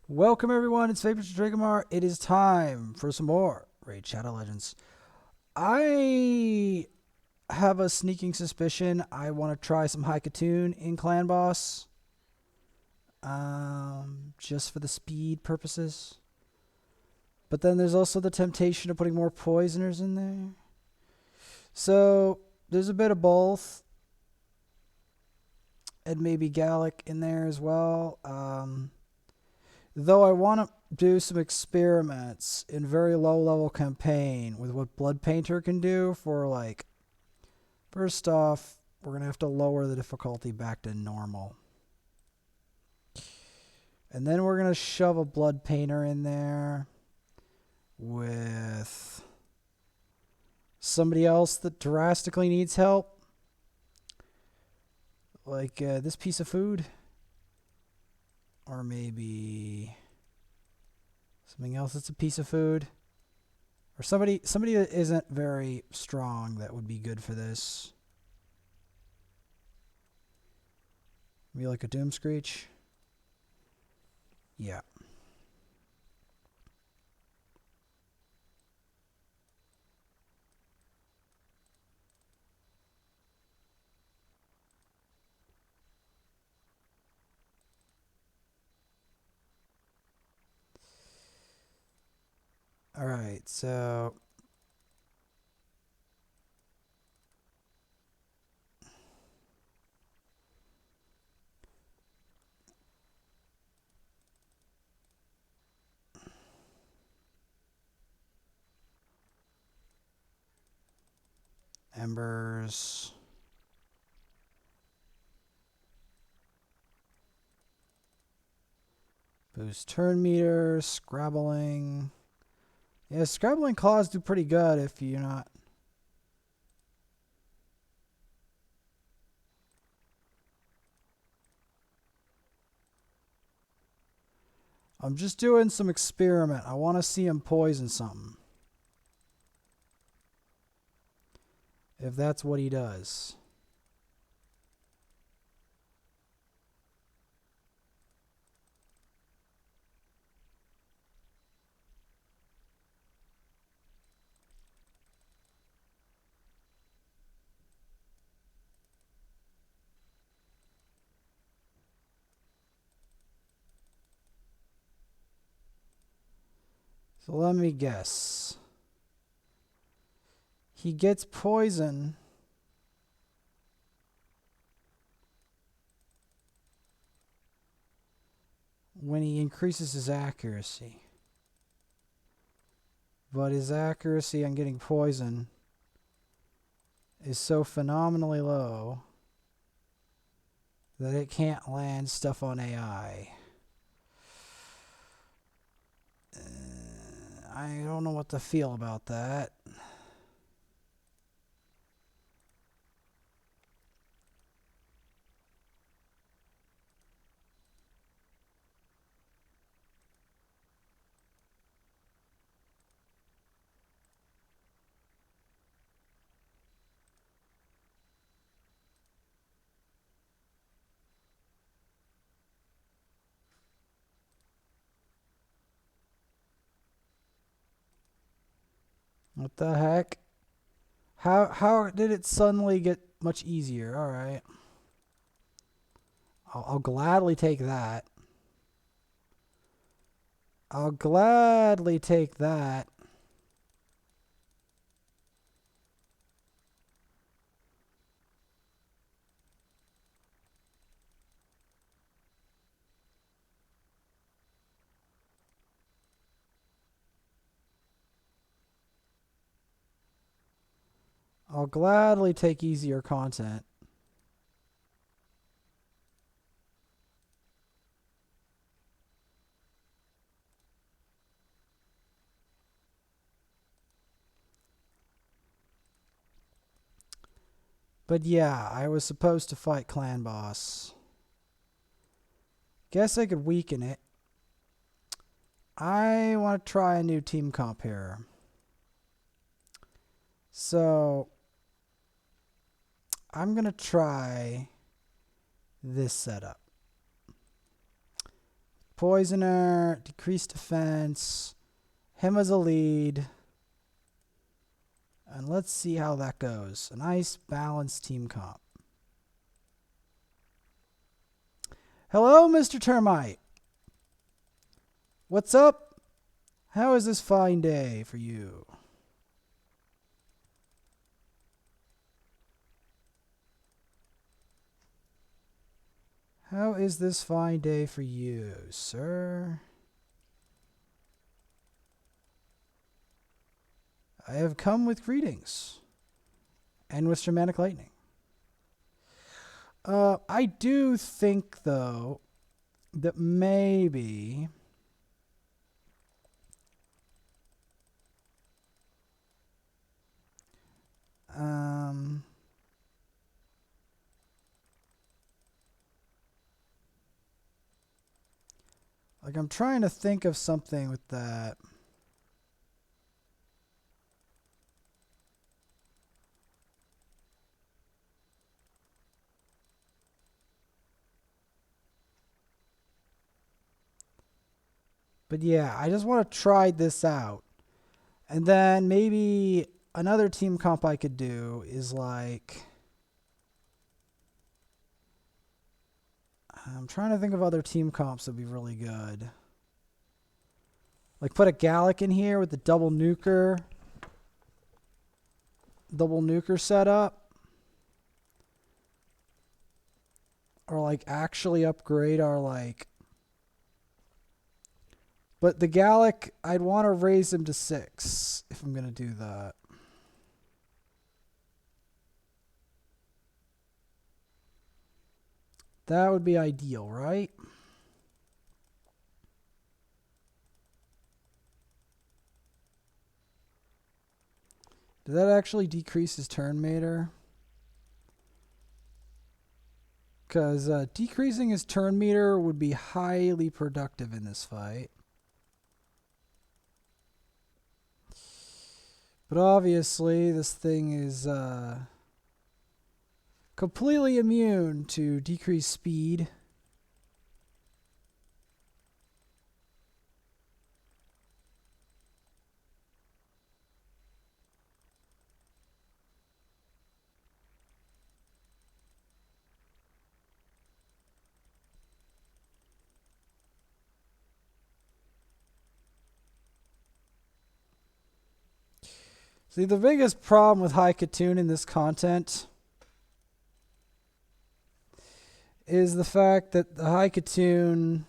Welcome everyone, it's Vapors Dragomar. It is time for some more Raid Shadow Legends. I have a sneaking suspicion I want to try some Haikatoon in Clan Boss. Just for the speed purposes. But then there's also the temptation of putting more poisoners in there. So there's a bit of both. And maybe Galek in there as well. Though I want to do some experiments in very low level campaign with what Blood Painter can do for, like, first off, we're going to have to lower the difficulty back to normal. And then we're going to shove a Blood Painter in there with somebody else that drastically needs help. Like this piece of food. Or maybe something else that's a piece of food. Or somebody that isn't very strong that would be good for this. Maybe like a Doom Screech. Yeah. Alright, so embers. Boost turn meter, scrabbling. Yeah, scrabbling claws do pretty good if you're not. I'm just doing some experiment. I want to see him poison something. If that's what he does. So let me guess. He gets poison when he increases his accuracy. But his accuracy on getting poison is so phenomenally low that it can't land stuff on AI. I don't know what to feel about that. What the heck? How did it suddenly get much easier? All right. I'll gladly take that. I'll gladly take that. I'll gladly take easier content. But yeah, I was supposed to fight Clan Boss. Guess I could weaken it. I want to try a new team comp here. So I'm going to try this setup. Poisoner, decreased defense, him as a lead. And let's see how that goes. A nice balanced team comp. Hello, Mr. Termite. What's up? How is this fine day for you? How is this fine day for you, sir? I have come with greetings and with dramatic lightning. I do think, though, that maybe like I'm trying to think of something with that. But yeah, I just want to try this out. And then maybe another team comp I could do is like, I'm trying to think of other team comps that would be really good. Like put a Galek in here with the double nuker setup. Or like actually upgrade our like. But the Galek, I'd want to raise him to 6 if I'm going to do that. That would be ideal, right? Did that actually decrease his turn meter? Because decreasing his turn meter would be highly productive in this fight. But obviously, this thing is completely immune to decreased speed. See, the biggest problem with High Katoon in this content is the fact that the High Katoon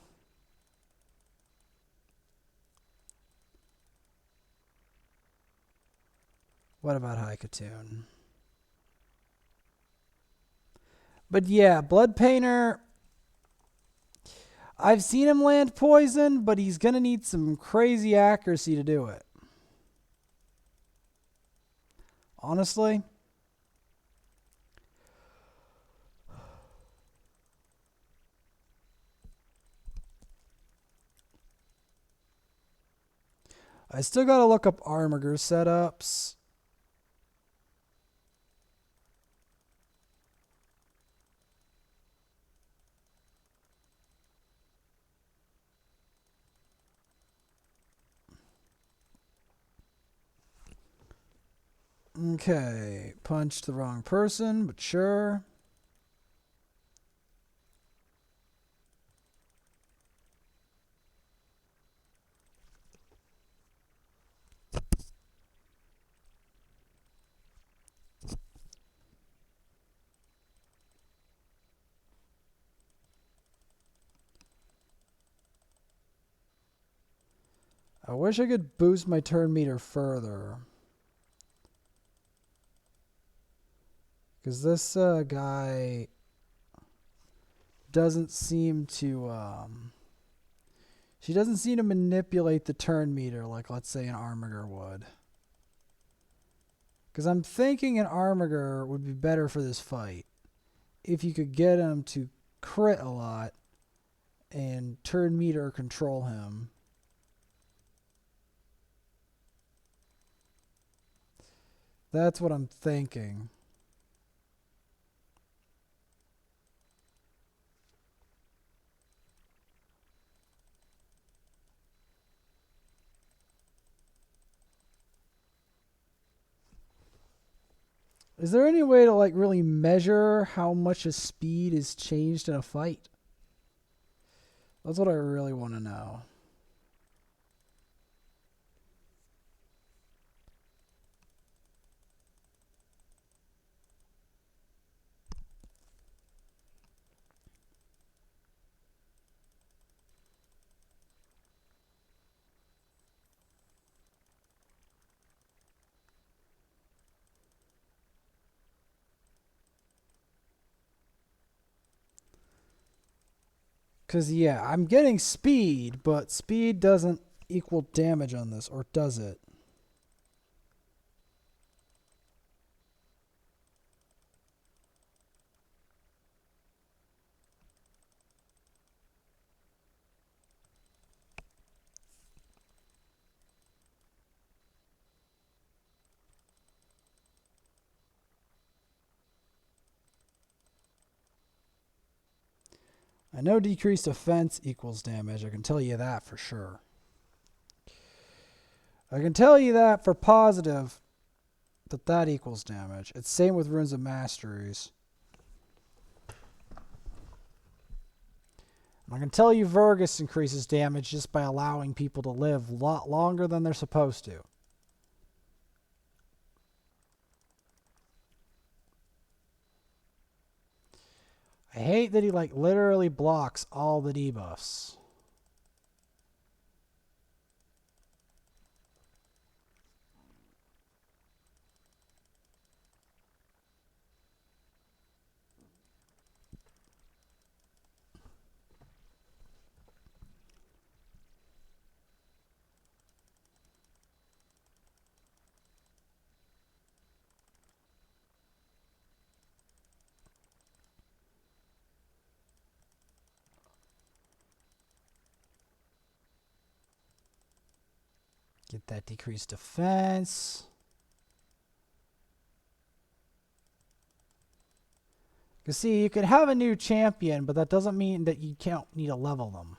what about High Katoon? But yeah, Blood Painter, I've seen him land poison, but he's going to need some crazy accuracy to do it. Honestly. I still got to look up Armiger setups. Okay, punched the wrong person, but sure. I wish I could boost my turn meter further. Because this guy doesn't seem to... she doesn't seem to manipulate the turn meter like, let's say, an Armiger would. Because I'm thinking an Armiger would be better for this fight. If you could get him to crit a lot and turn meter control him. That's what I'm thinking. Is there any way to like really measure how much his speed is changed in a fight? That's what I really want to know. Because, yeah, I'm getting speed, but speed doesn't equal damage on this, or does it? I know decreased offense equals damage. I can tell you that for sure. I can tell you that for positive that equals damage. It's same with Runes of Masteries. I can tell you Vergus increases damage just by allowing people to live a lot longer than they're supposed to. I hate that he like literally blocks all the debuffs. Get that decreased defense. Because see, you can have a new champion, but that doesn't mean that you can't need to level them.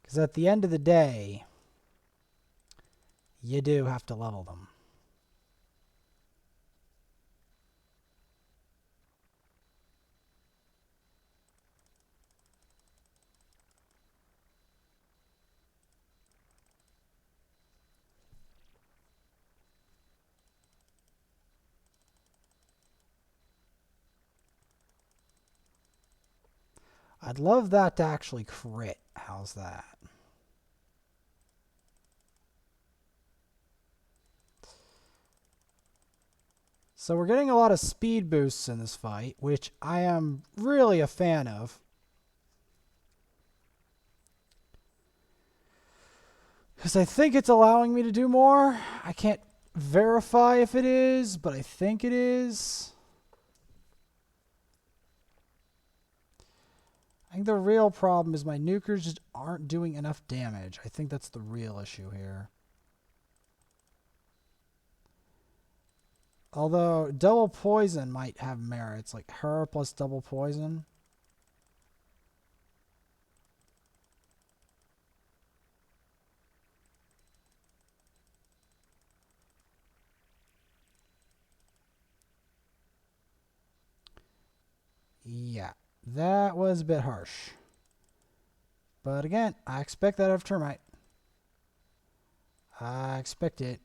Because at the end of the day, you do have to level them. I'd love that to actually crit. How's that? So we're getting a lot of speed boosts in this fight, which I am really a fan of. Because I think it's allowing me to do more. I can't verify if it is, but I think it is. I think the real problem is my nukers just aren't doing enough damage. I think that's the real issue here. Although double poison might have merits, like her plus double poison. Yeah, that was a bit harsh. But again, I expect that of Termite. I expect it.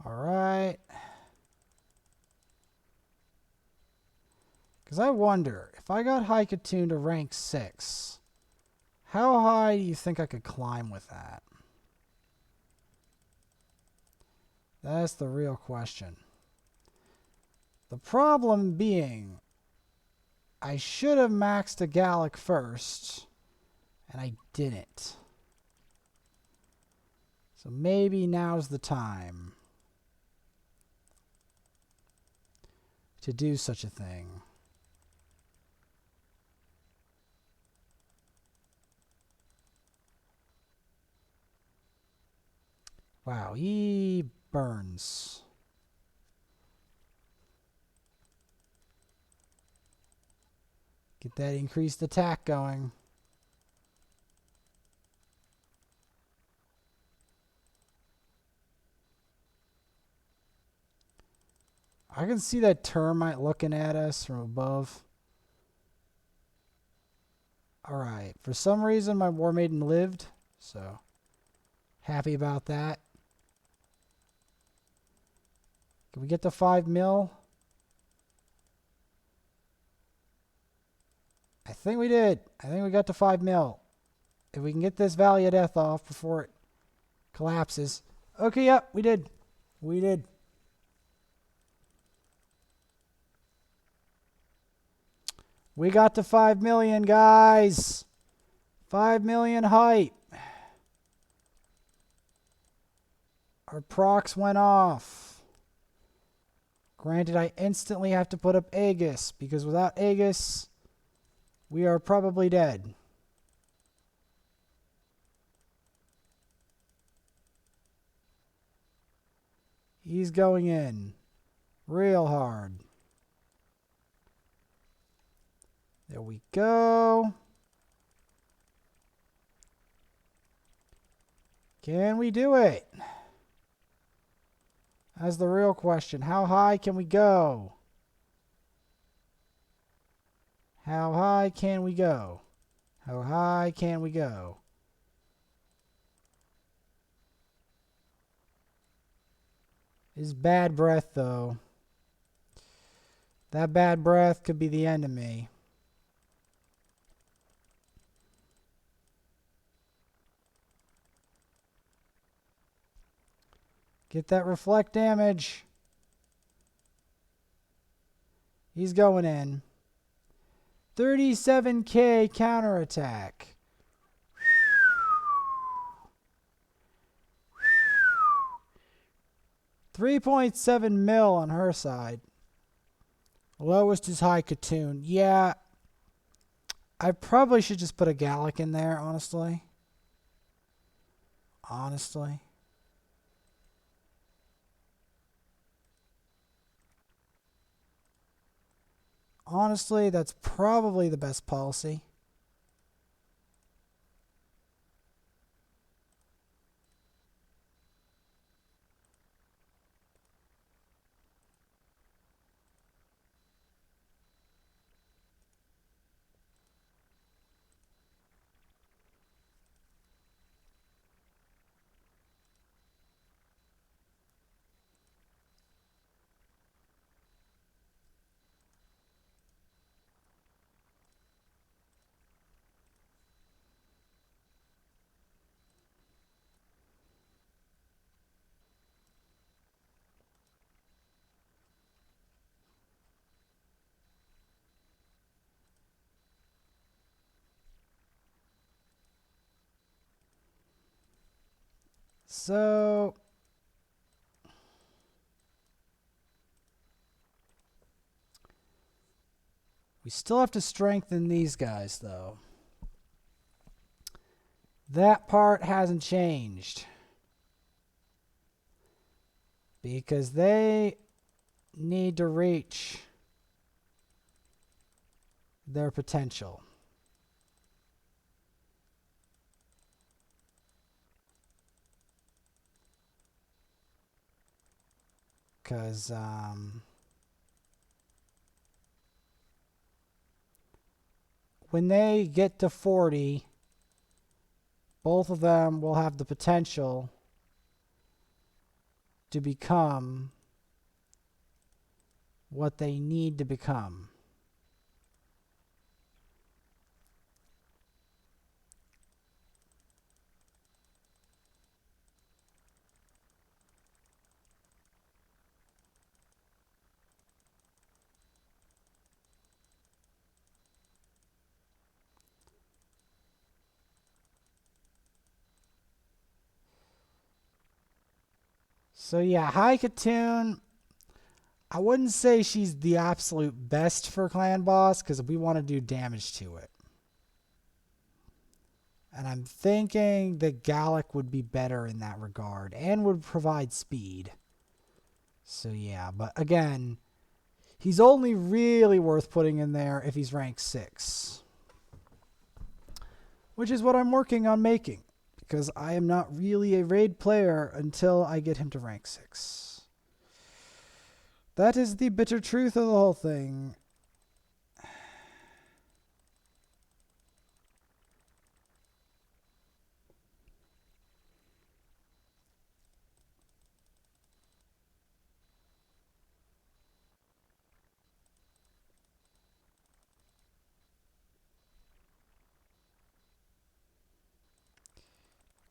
All right. Because I wonder, if I got Haikatune to rank 6, how high do you think I could climb with that? That's the real question. The problem being, I should have maxed a Galek first, and I didn't. So maybe now's the time to do such a thing. Wow, he burns. Get that increased attack going. I can see that termite looking at us from above. Alright, for some reason my war maiden lived, so happy about that. Can we get to 5 mil? I think we did. I think we got to 5 mil. If we can get this Valley of Death off before it collapses. Okay, yep, we did. We did. We got to 5 million, guys. 5 million hype. Our procs went off. Granted, I instantly have to put up Aegis, because without Aegis, we are probably dead. He's going in real hard. There we go. Can we do it? That's the real question. How high can we go? How high can we go? How high can we go? It's bad breath, though. That bad breath could be the end of me. Get that reflect damage. He's going in. 37k counterattack. 3.7 mil on her side. Lowest is High Katoon. Yeah. I probably should just put a Galek in there, honestly. Honestly, that's probably the best policy. So we still have to strengthen these guys, though. That part hasn't changed. Because they need to reach their potential. Because when they get to 40, both of them will have the potential to become what they need to become. So yeah, High Katoon, I wouldn't say she's the absolute best for clan boss because we want to do damage to it. And I'm thinking the Galek would be better in that regard and would provide speed. So yeah, but again, he's only really worth putting in there if he's rank 6. Which is what I'm working on making, because I am not really a raid player until I get him to rank 6. That is the bitter truth of the whole thing.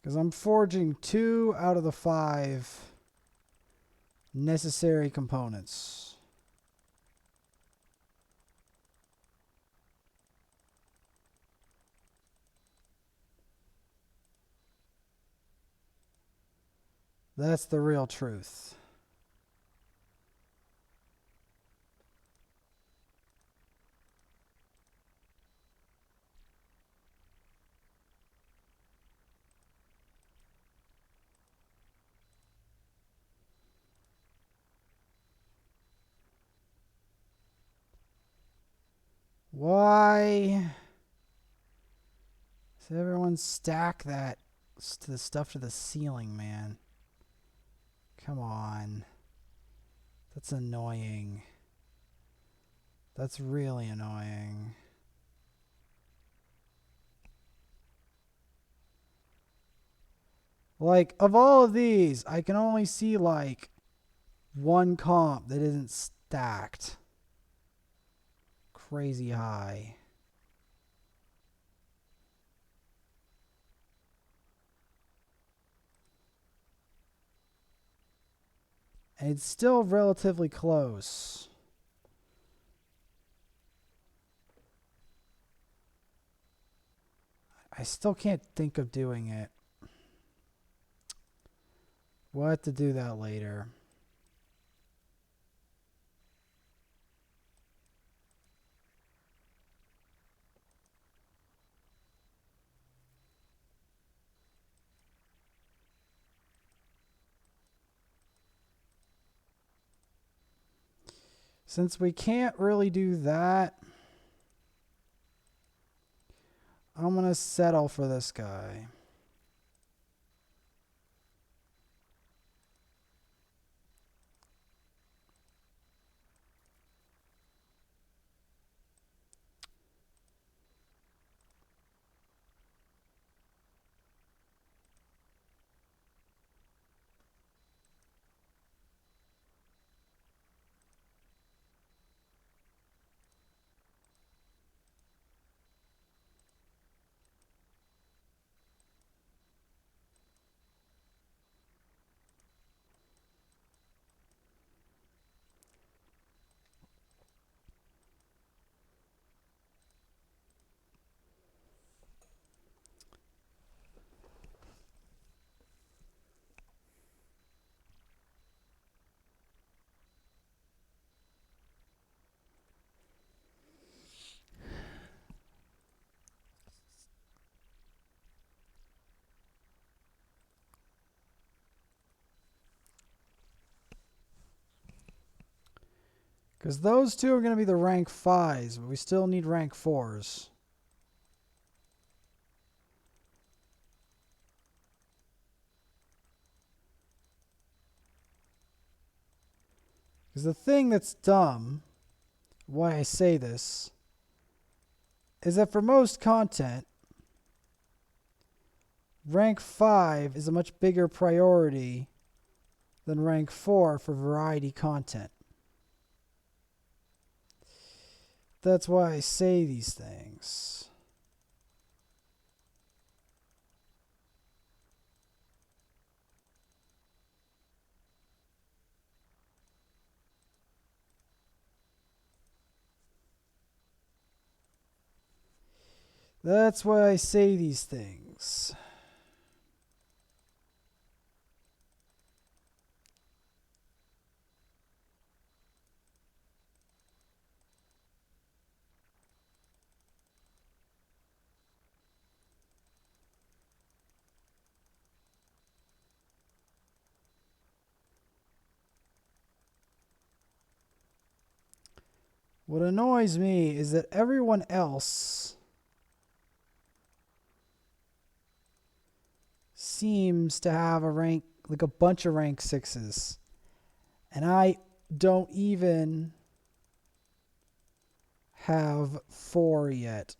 Because I'm forging 2 out of the 5 necessary components. That's the real truth. Why does everyone stack that to the stuff to the ceiling, man? Come on. That's annoying. That's really annoying. Like, of all of these, I can only see, like, one comp that isn't stacked crazy high. And it's still relatively close. I still can't think of doing it. We'll have to do that later. Since we can't really do that, I'm going to settle for this guy. Because those two are going to be the rank 5s, but we still need rank 4s. Because the thing that's dumb, why I say this, is that for most content, rank 5 is a much bigger priority than rank 4 for variety content. That's why I say these things. That's why I say these things. What annoys me is that everyone else seems to have a rank, like a bunch of rank 6s. And I don't even have 4 yet.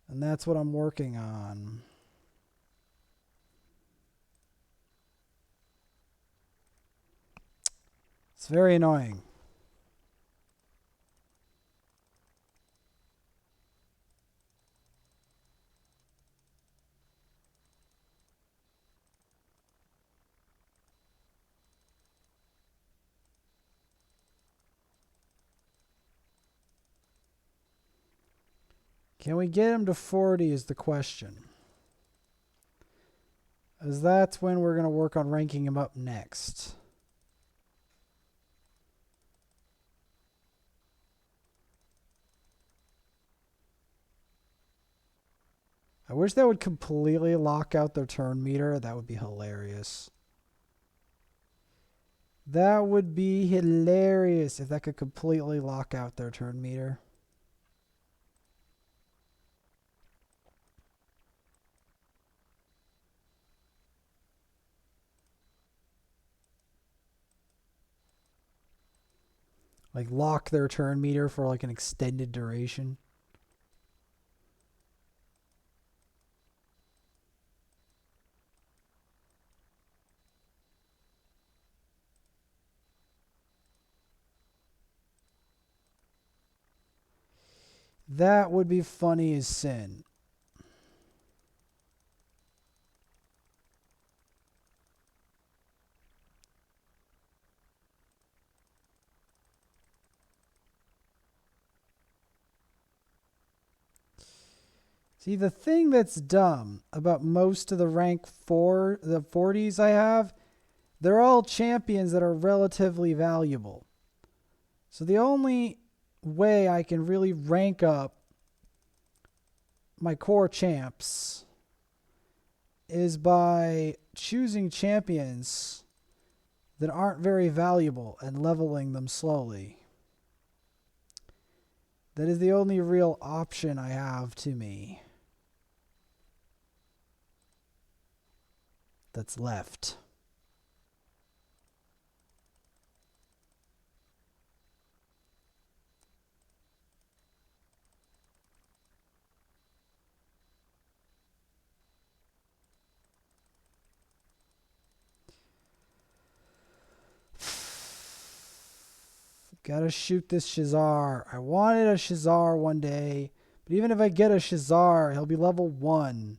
And that's what I'm working on. It's very annoying. Can we get him to 40 is the question. As that's when we're going to work on ranking him up next. I wish that would completely lock out their turn meter. That would be hilarious. That would be hilarious if that could completely lock out their turn meter. Like lock their turn meter for like an extended duration. That would be funny as sin. See, the thing that's dumb about most of the rank 4, the 40s I have, they're all champions that are relatively valuable. So the only way I can really rank up my core champs is by choosing champions that aren't very valuable and leveling them slowly. That is the only real option I have to me that's left. Gotta shoot this Shazar. I wanted a Shazar one day, but even if I get a Shazar, he'll be level 1.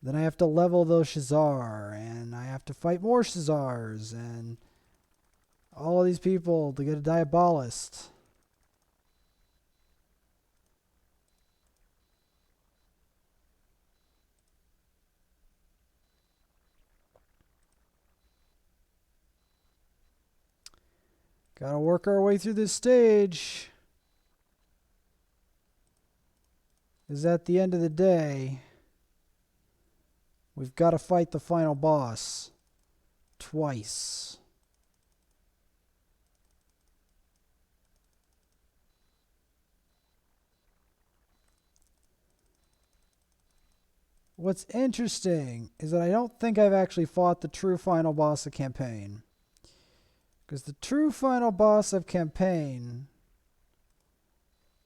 Then I have to level those Shazar, and I have to fight more Shazars, and all of these people to get a Diabolist. Gotta work our way through this stage. Because at the end of the day, we've got to fight the final boss twice. What's interesting is that I don't think I've actually fought the true final boss of campaign. Because the true final boss of campaign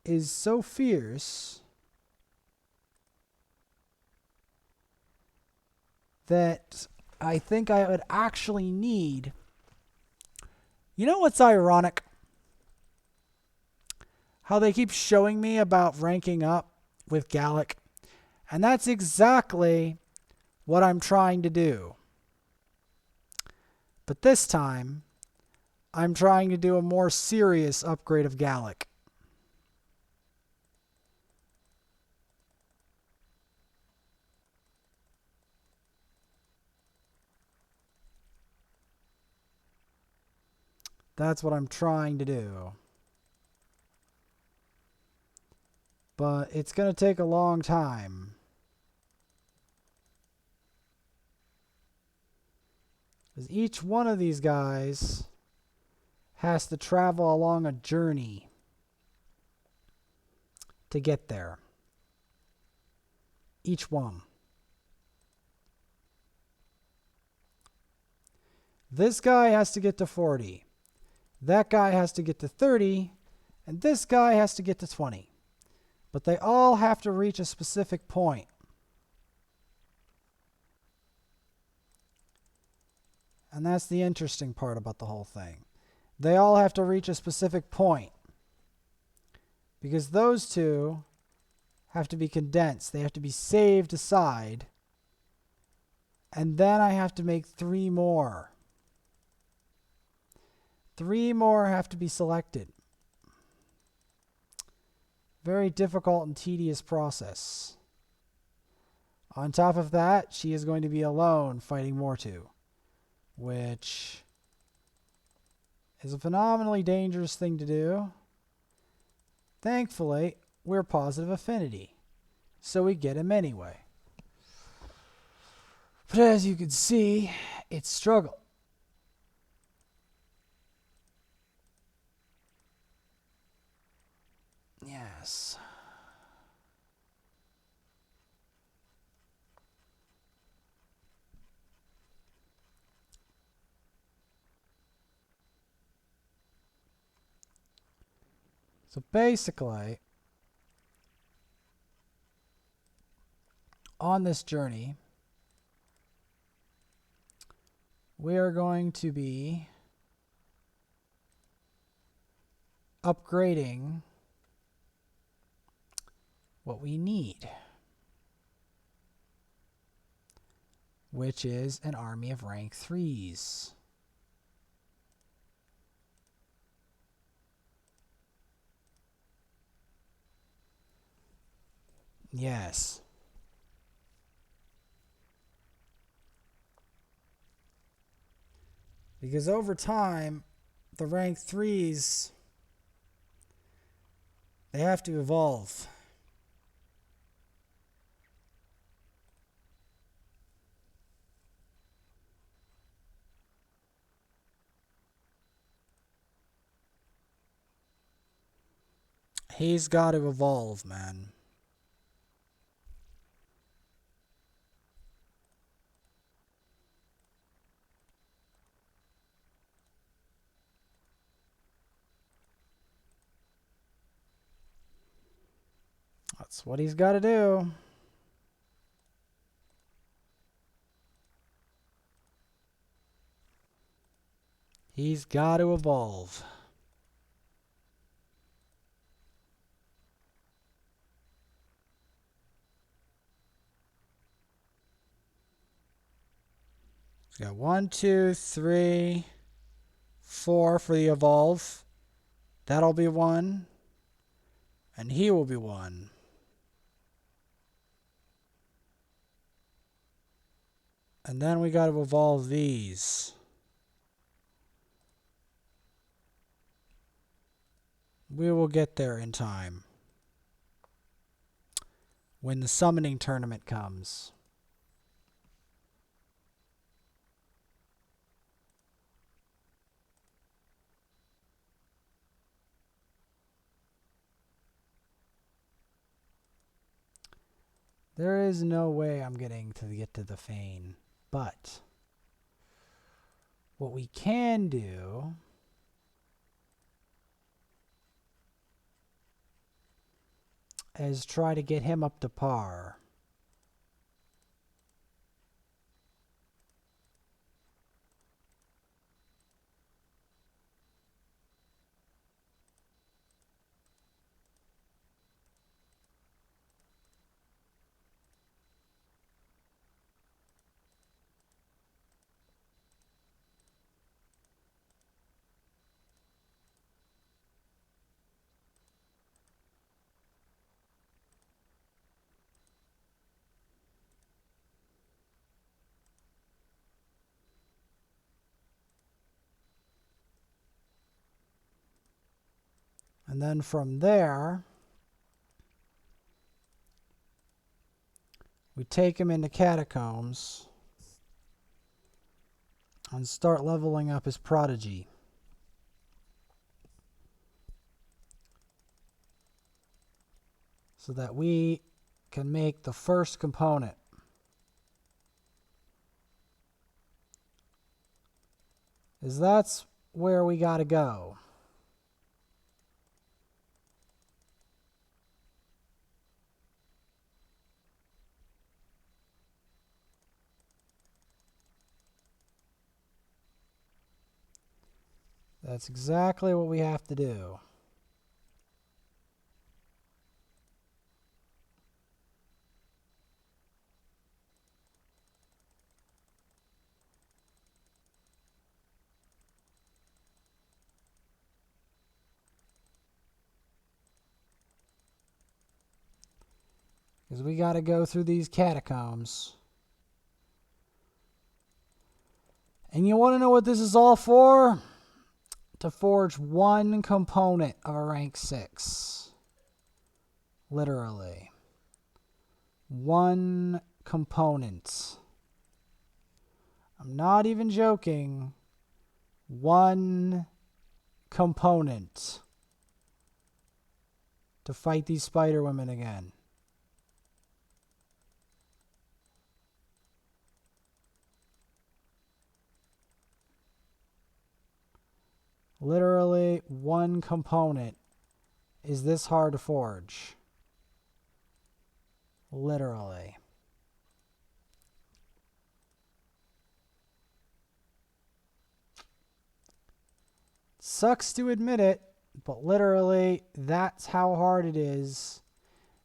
is so fierce that I think I would actually need... You know what's ironic? How they keep showing me about ranking up with Galek. And that's exactly what I'm trying to do. But this time, I'm trying to do a more serious upgrade of Galek. That's what I'm trying to do. But it's going to take a long time. Because each one of these guys has to travel along a journey. to get there. Each one. This guy has to get to 40. That guy has to get to 30. And this guy has to get to 20. But they all have to reach a specific point. And that's the interesting part about the whole thing. They all have to reach a specific point. Because those two have to be condensed. They have to be saved aside. And then I have to make 3 more. 3 more have to be selected. Very difficult and tedious process. On top of that, she is going to be alone fighting Mortu, which is a phenomenally dangerous thing to do. Thankfully, we're positive affinity, so we get him anyway. But as you can see, it's struggle. Yes. So basically, on this journey, we are going to be upgrading what we need, which is an army of rank 3s. Yes. Because over time, the rank 3s, they have to evolve. He's got to evolve, man. That's what he's got to do. He's got to evolve. He's got 1, 2, 3, 4 for the evolve. That'll be 1. And he will be 1. And then we got to evolve these. We will get there in time. When the summoning tournament comes. There is no way I'm getting to get to the Fane. But what we can do is try to get him up to par. And then from there, we take him into catacombs and start leveling up his prodigy. so that we can make the first component. Is that's where we got to go. That's exactly what we have to do. Because we got to go through these catacombs. And you want to know what this is all for? To forge one component of a rank 6. Literally. One component. I'm not even joking. One component. To fight these spider women again. Literally one component is this hard to forge. Literally. Sucks to admit it, but literally that's how hard it is.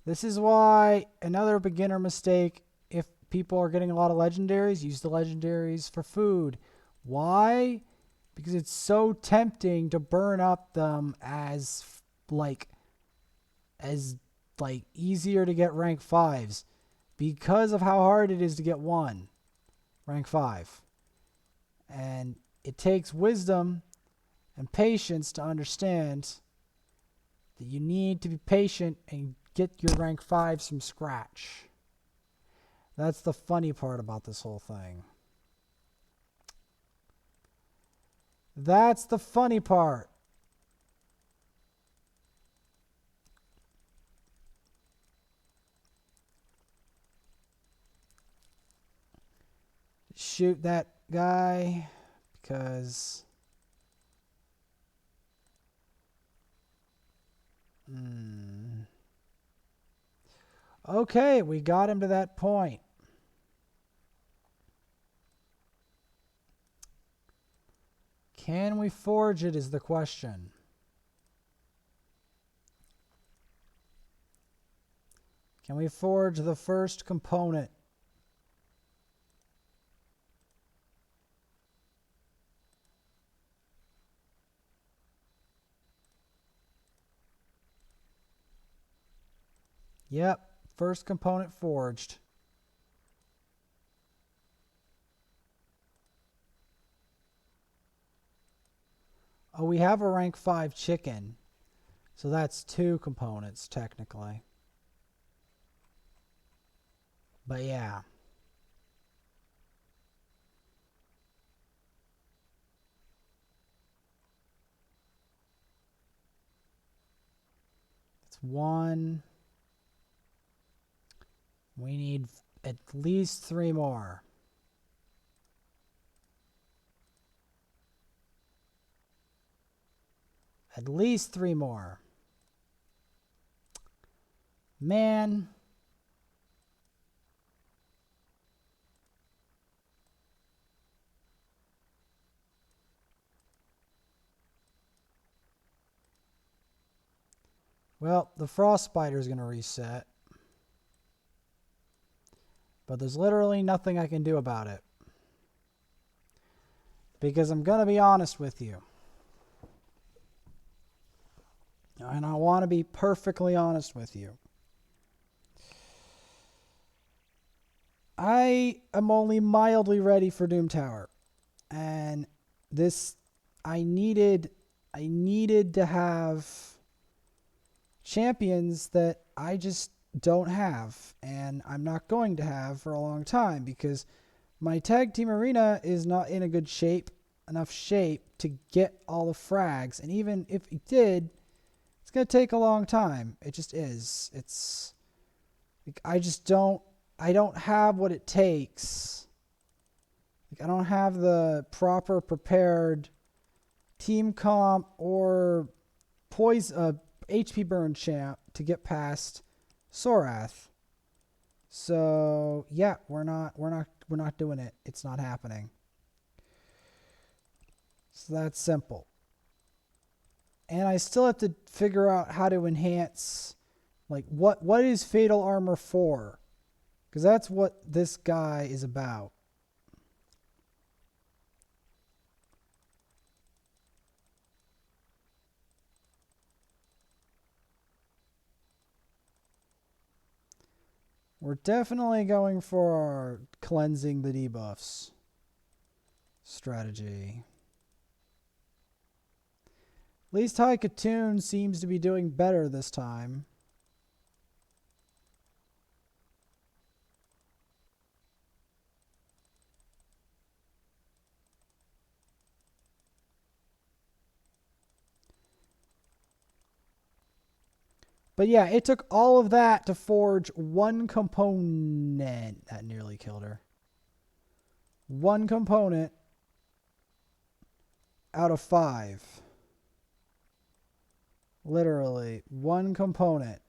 This is why another beginner mistake, if people are getting a lot of legendaries, use the legendaries for food. Why? Because it's so tempting to burn up them as easier to get rank 5s because of how hard it is to get one rank 5. And it takes wisdom and patience to understand that you need to be patient and get your rank 5s from scratch. That's the funny part about this whole thing. That's the funny part. Shoot that guy because okay, we got him to that point. Can we forge it is the question. Can we forge the first component? Yep, first component forged. Oh, we have a rank 5 chicken. So that's 2 components, technically. But yeah. It's 1. We need at least 3 more. At least 3 more. Man. Well, the frost spider is going to reset. But there's literally nothing I can do about it. Because I'm going to be honest with you. And I want to be perfectly honest with you. I am only mildly ready for Doom Tower. And this, I needed to have champions that I just don't have. And I'm not going to have for a long time because my tag team arena is not in a good shape, enough shape to get all the frags. And even if it did, It's going to take a long time. It just is. It's like, I don't have what it takes. Like, I don't have the proper prepared team comp or HP burn champ to get past Sorath. So yeah, we're not doing it. It's not happening. So that's simple. And I still have to figure out how to enhance, like, what is Fatal Armor for? Because that's what this guy is about. We're definitely going for cleansing the debuffs strategy. At least High Katoon seems to be doing better this time. But yeah, it took all of that to forge one component. That nearly killed her. One component out of 5. Literally, one component.